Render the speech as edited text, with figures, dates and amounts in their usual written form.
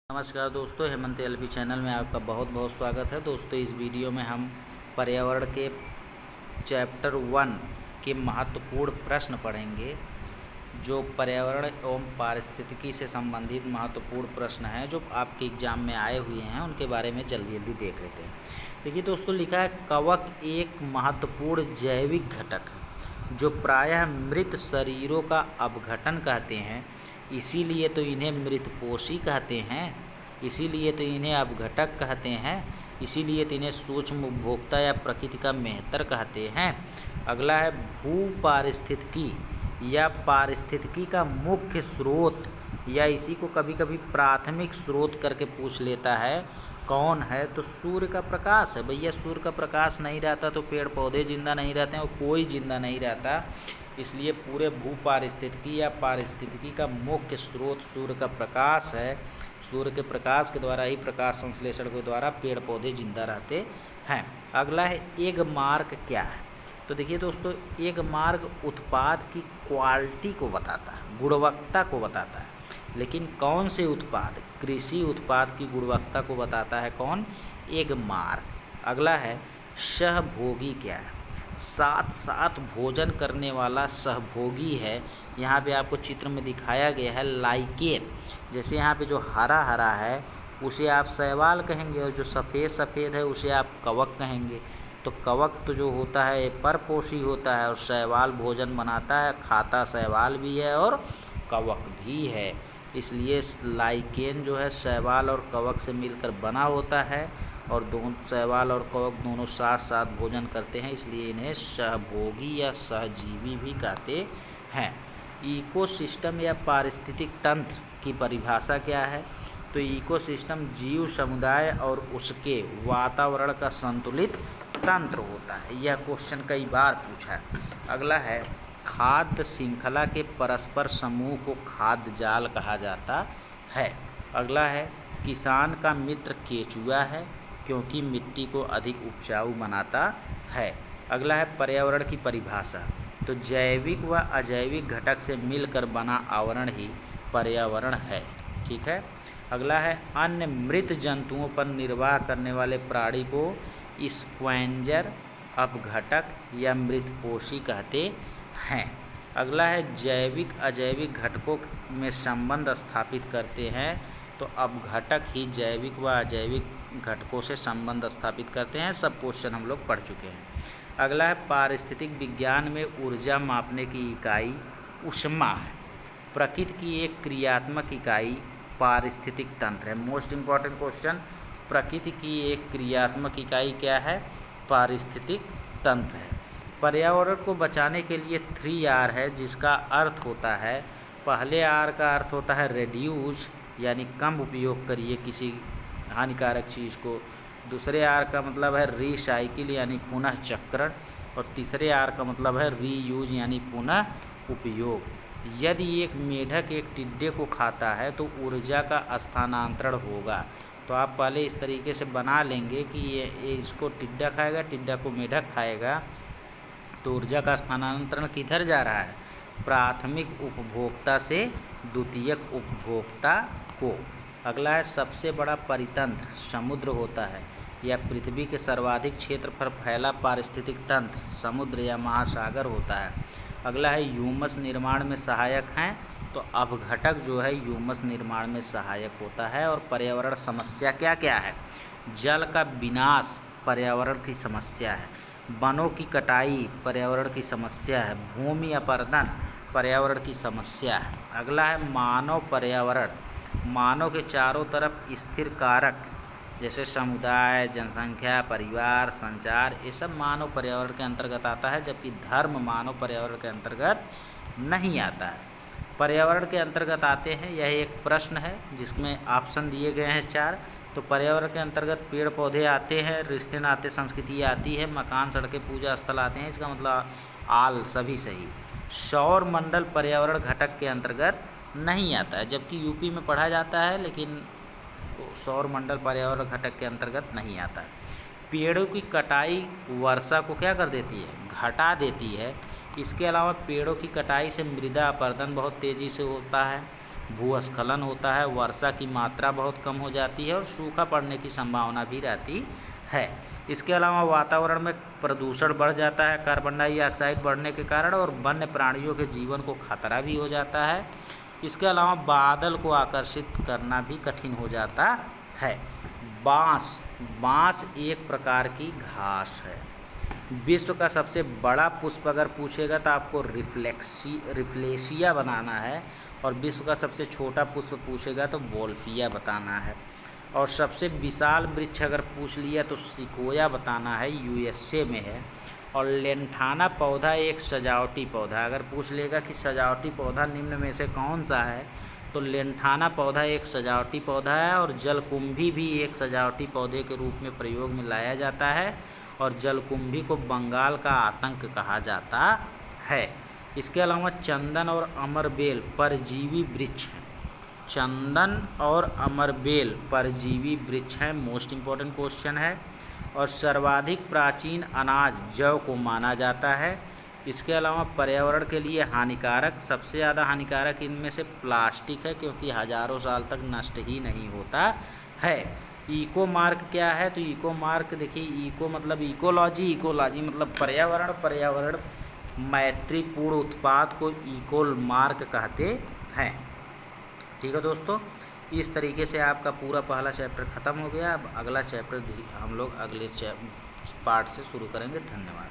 नमस्कार दोस्तों, Hemant LP channel में आपका बहुत बहुत स्वागत है। दोस्तों, इस वीडियो में हम पर्यावरण के चैप्टर 1 के महत्वपूर्ण प्रश्न पढ़ेंगे। जो पर्यावरण एवं पारिस्थितिकी से संबंधित महत्वपूर्ण प्रश्न हैं जो आपके एग्जाम में आए हुए हैं, उनके बारे में जल्दी जल्दी देख लेते हैं। देखिए दोस्तों, लिखा है कवक एक महत्वपूर्ण जैविक घटक है जो प्रायः मृत शरीरों का अपघटन कहते हैं, इसीलिए तो इन्हें मृतपोषी कहते हैं, इसीलिए तो इन्हें अपघटक कहते हैं, इसीलिए तो इन्हें सूक्ष्म उपभोक्ता या प्रकृति का मेहतर कहते हैं। अगला है भू पारिस्थितिकी या पारिस्थितिकी का मुख्य स्रोत, या इसी को कभी कभी प्राथमिक स्रोत करके पूछ लेता है, कौन है? तो सूर्य का प्रकाश है। भैया, सूर्य का प्रकाश नहीं रहता तो पेड़ पौधे जिंदा नहीं रहते हैं और कोई जिंदा नहीं रहता। इसलिए पूरे भू पारिस्थितिकी या पारिस्थितिकी का मुख्य स्रोत सूर्य का प्रकाश है। सूर्य के प्रकाश के द्वारा ही, प्रकाश संश्लेषण के द्वारा पेड़ पौधे जिंदा रहते हैं। अगला है एग मार्क क्या है? तो देखिए दोस्तों, एग मार्क उत्पाद की क्वालिटी को बताता है, गुणवत्ता को बताता है। लेकिन कौन से उत्पाद? कृषि उत्पाद की गुणवत्ता को बताता है कौन? Egg mark. अगला है सहभोगी क्या है? साथ साथ भोजन करने वाला सहभोगी है। यहाँ पे आपको चित्र में दिखाया गया है लाइकेन। जैसे यहाँ पे जो हरा हरा है उसे आप शैवाल कहेंगे, और जो सफ़ेद सफ़ेद है उसे आप कवक कहेंगे। तो कवक तो जो होता है परपोषी होता है, और शैवाल भोजन बनाता है, खाता शैवाल भी है और कवक भी है। इसलिए लाइकेन जो है शैवाल और कवक से मिलकर बना होता है, और दोनों शैवाल और कवक दोनों साथ साथ भोजन करते हैं, इसलिए इन्हें सहभोगी या सहजीवी भी कहते हैं। इकोसिस्टम या पारिस्थितिक तंत्र की परिभाषा क्या है? तो इकोसिस्टम जीव समुदाय और उसके वातावरण का संतुलित तंत्र होता है। यह क्वेश्चन कई बार पूछा है। अगला है खाद्य श्रृंखला के परस्पर समूह को खाद्य जाल कहा जाता है। अगला है किसान का मित्र केचुआ है, क्योंकि मिट्टी को अधिक उपजाऊ बनाता है। अगला है पर्यावरण की परिभाषा। तो जैविक व अजैविक घटक से मिलकर बना आवरण ही पर्यावरण है। ठीक है। अगला है अन्य मृत जंतुओं पर निर्वाह करने वाले प्राणी को स्क्वेंजर, अपघटक या मृतपोषी कहते हैं। अगला है जैविक अजैविक घटकों में संबंध स्थापित करते हैं। तो अपघटक ही जैविक व अजैविक घटकों से संबंध स्थापित करते हैं। सब क्वेश्चन हम लोग पढ़ चुके हैं। अगला है पारिस्थितिक विज्ञान में ऊर्जा मापने की इकाई ऊष्मा है। प्रकृति की एक क्रियात्मक इकाई पारिस्थितिक तंत्र है। मोस्ट इम्पॉर्टेंट क्वेश्चन, प्रकृति की एक क्रियात्मक इकाई क्या है? पारिस्थितिक तंत्र है। पर्यावरण को बचाने के लिए 3R है, जिसका अर्थ होता है, पहले R का अर्थ होता है रेड्यूस, यानी कम उपयोग करिए किसी हानिकारक चीज़ को। दूसरे R का मतलब है रिसाइकिल, यानी पुनः चक्रण। और तीसरे R का मतलब है रीयूज, यानी पुनः उपयोग। यदि एक मेढक एक टिड्डे को खाता है तो ऊर्जा का स्थानांतरण होगा। तो आप पहले इस तरीके से बना लेंगे कि ये इसको टिड्डा खाएगा, टिड्डा को मेढक खाएगा, तो ऊर्जा का स्थानांतरण किधर जा रहा है? प्राथमिक उपभोक्ता से द्वितीयक उपभोक्ता को। अगला है सबसे बड़ा परितंत्र समुद्र होता है, या पृथ्वी के सर्वाधिक क्षेत्र पर फैला पारिस्थितिक तंत्र समुद्र या महासागर होता है। अगला है ह्यूमस निर्माण में सहायक हैं। तो अपघटक जो है ह्यूमस निर्माण में सहायक होता है। और पर्यावरण समस्या क्या क्या है? जल का विनाश पर्यावरण की समस्या है। वनों की कटाई पर्यावरण की समस्या है। भूमि अपरदन पर्यावरण की समस्या है। अगला है मानव पर्यावरण। मानव के चारों तरफ स्थिर कारक जैसे समुदाय, जनसंख्या, परिवार, संचार, ये सब मानव पर्यावरण के अंतर्गत आता है, जबकि धर्म मानव पर्यावरण के अंतर्गत नहीं आता है। पर्यावरण के अंतर्गत आते हैं, यह एक प्रश्न है जिसमें ऑप्शन दिए गए हैं 4। तो पर्यावरण के अंतर्गत पेड़ पौधे आते हैं, रिश्ते नाते संस्कृति आती है, मकान सड़कें पूजा स्थल आते हैं। इसका मतलब आल सभी सही। सौर मंडल पर्यावरण घटक के अंतर्गत नहीं आता है, जबकि यूपी में पढ़ा जाता है, लेकिन सौर मंडल पर्यावरण घटक के अंतर्गत नहीं आता है। पेड़ों की कटाई वर्षा को क्या कर देती है? घटा देती है। इसके अलावा पेड़ों की कटाई से मृदा अपरदन बहुत तेज़ी से होता है। भूस्खलन होता है, वर्षा की मात्रा बहुत कम हो जाती है और सूखा पड़ने की संभावना भी रहती है। इसके अलावा वातावरण में प्रदूषण बढ़ जाता है कार्बन डाइऑक्साइड बढ़ने के कारण, और वन्य प्राणियों के जीवन को खतरा भी हो जाता है। इसके अलावा बादल को आकर्षित करना भी कठिन हो जाता है। बांस एक प्रकार की घास है। विश्व का सबसे बड़ा पुष्प अगर पूछेगा तो आपको रिफ्लेशिया बनाना है, और विश्व का सबसे छोटा पुष्प पूछेगा तो वोल्फिया बताना है। और सबसे विशाल वृक्ष अगर पूछ लिया तो सिकोया बताना है, यूएसए में है। और लेंथाना पौधा एक सजावटी पौधा, अगर पूछ लेगा कि सजावटी पौधा निम्न में से कौन सा है, तो लेंथाना पौधा एक सजावटी पौधा है। और जलकुंभी भी एक सजावटी पौधे के रूप में प्रयोग में लाया जाता है, और जलकुंभी को बंगाल का आतंक कहा जाता है। इसके अलावा चंदन और अमरबेल परजीवी वृक्ष हैं। चंदन और अमरबेल परजीवी वृक्ष हैं, मोस्ट इम्पॉर्टेंट क्वेश्चन है। और सर्वाधिक प्राचीन अनाज जौ को माना जाता है। इसके अलावा पर्यावरण के लिए हानिकारक, सबसे ज़्यादा हानिकारक इनमें से प्लास्टिक है, क्योंकि हज़ारों साल तक नष्ट ही नहीं होता है। इको मार्क क्या है, तो इको मार्क देखिए, इको मतलब इकोलॉजी, इकोलॉजी मतलब पर्यावरण मैत्रीपूर्ण उत्पाद को इको मार्क कहते हैं। ठीक है दोस्तों, इस तरीके से आपका पूरा पहला चैप्टर ख़त्म हो गया। अब अगला चैप्टर हम लोग अगले पार्ट से शुरू करेंगे। धन्यवाद।